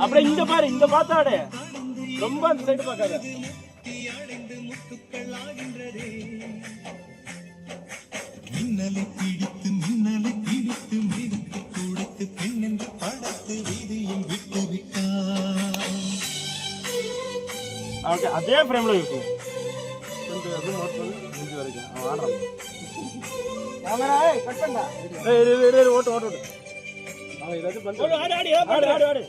அப்படியே இங்க பாரு, இந்த பார்த்தாடு ரொம்ப அந்த சைடு பார்க்காத. மின்னலை பிடித்து மிகத்து கொடுத்து பெண் என்று படத்து வீதியும் விட்டு விட்டான். அதே ஃப்ரேம்ல இருக்கும். கொஞ்சம் அது நோட் பண்ணி முடிஞ்ச வரைக்கும் அவன் ஆடுறான். கேமரா கட் பண்ணடா. ஓட்டு அவன் ஏதாச்சும் பண்ணு. ஆடு.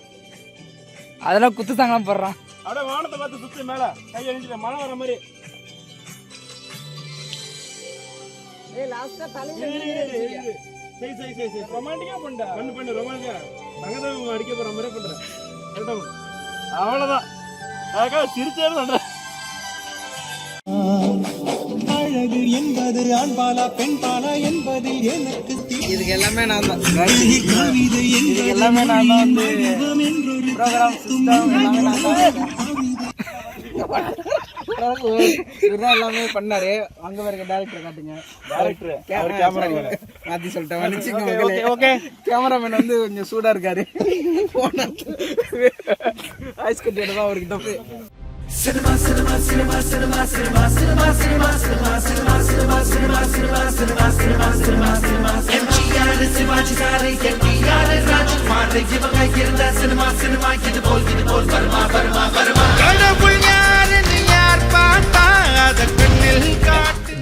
அதெல்லாம் குத்து தாங்கலாம் போடுறான். அப்படியே வானத்தை பார்த்து சுத்தி மேல கை அணிஞ்சிட்ட மழை வர மாதிரி. ரொமான்டிக்கா பண்ண ரொமான்டிக்கா தங்கதான் அடிக்க போற மாதிரி பண்றேன். அவ்வளவுதான். அதுக்காக சிரிச்சே பண்றேன். அழகு என்பது ஆண் பாலா பெண் பாலா என்பது எனக்கு இதுக்கு எல்லாமே நான் தான். இதுக்கு எல்லாமே நான் தான் வந்து ப்ரோக்ராம் சிஸ்டம் எல்லாமே நான் தான். எல்லாமே பண்ணாரு. அங்க வரைக்கும் டைரக்டர் காட்டுங்க. மாத்தி சொல்லிட்டேன். கேமராமேன் வந்து கொஞ்சம் சூடா இருக்காரு. ஐஸ் கட்டி தான் அவருக்கு தப்பு. Cinema cinema cinema cinema cinema cinema cinema cinema cinema cinema cinema cinema cinema cinema cinema cinema MGR Sivaji சாரை என்டிஆர் ராஜ்குமார் இவங்க இருந்த சினிமா சினிமா இது போல் வருமா வருமா வருமா கடவுள் யாருன்னு யார் பார்த்தா அத கண்ணில் காட்டு.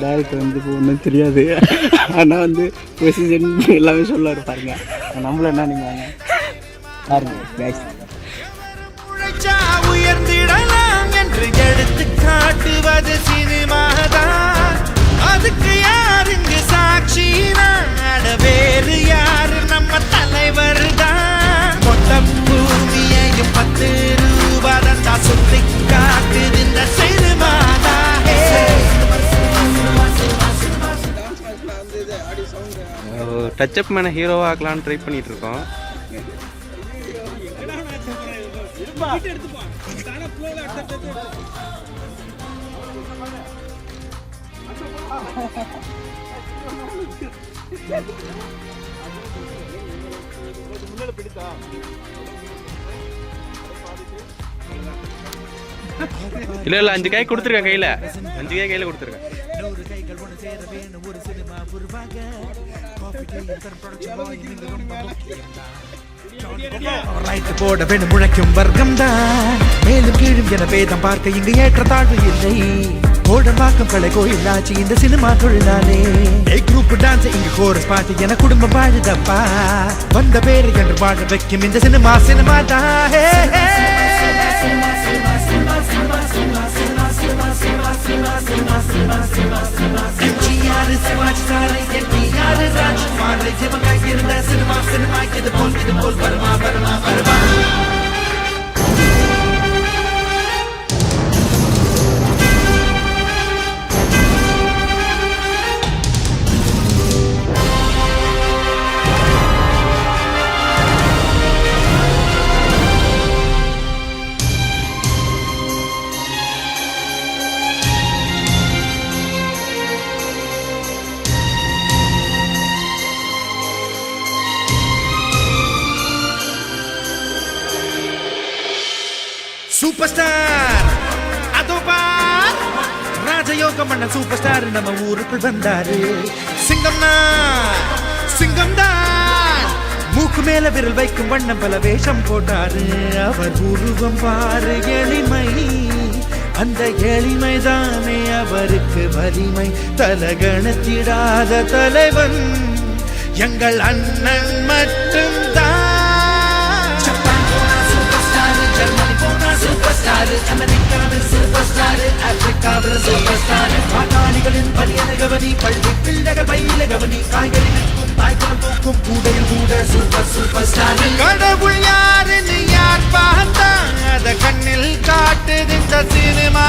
டைரக்டர் வந்து ஒன்றும் தெரியாது. ஆனா வந்து பொசிஷன் எல்லாமே சொல்லுவாரு. பாருங்க நம்மள என்ன நீங்க பாருங்க. உயர்ந்திடலாம் என்று எடுத்து காட்டுவது சினிமாதான். அதுக்கு யாருங்க சாட்சி? நாட வேறு யாரு? நம்ம தலைவர் தான். மொத்தம் பூமியையும் 10 ரூபாய் தான் சுத்தி காட்டுது இந்த சினிமாதான். டச்சப் மேன ஹீரோவா ஆக்கலான்னு ட்ரை பண்ணிட்டு இருக்கோம். இல்ல 5 கை கொடுத்துருக்கேன். கையில 5 கை கையில கொடுத்துருக்கேன். போட வேணும் முழைக்கும் வர்க்கம் தான். மேலும் கீழும் என பேதம் பார்க்க இங்கு ஏற்ற தாழ்வு இல்லை. கோடம்பாக்கம் கலை கோயிலாச்சு இந்த சினிமா தொழிலானே. குரூப் டான்ஸ் இங்கு கோரஸ் பாட்டு என குடும்பம் வாழுதப்பா. வந்த பேரு என்று வாழ வைக்கும் இந்த சினிமா சினிமா தான். சிவாஜி சாரை என்டிஆர் ராஜ்குமார் இவங்க இருந்த சினிமா சினிமா இது போல் வருமா வருமா வருமா. சூப்பர் ஸ்டார் அதோ பார் ராஜயோகம் பண்ண சூப்பர் ஸ்டார் நம்ம ஊருக்குள் வந்தாரு. சிங்கம் தான் மூக்கு மேல விரல் வைக்கும் வண்ணம் பல வேஷம் போட்டாரு. அவர் உருவம் பாரு எளிமை. அந்த எளிமைதானே அவருக்கு வலிமை. தலகணத்திடாத தலைவன் எங்கள் அண்ணன் மட்டும் தான். சூப்பர் ஸ்டார் அமெரிக்காவில் சூப்பர் ஸ்டார் ஆப்பிரிக்காவில் சூப்பர் ஸ்டார். பாட்டாளிகளின் பணியன கவனி பள்ளி பிள்ளைகள் பயில கவனி காய்கறி விற்கும் தாய்க்குளம் தூக்கும் கூடையில் கூட சூப்பர் ஸ்டார். கடவுள் யாருன்னு யார் பார்த்தா அத கண்ணில் காட்டுது இந்த சினிமா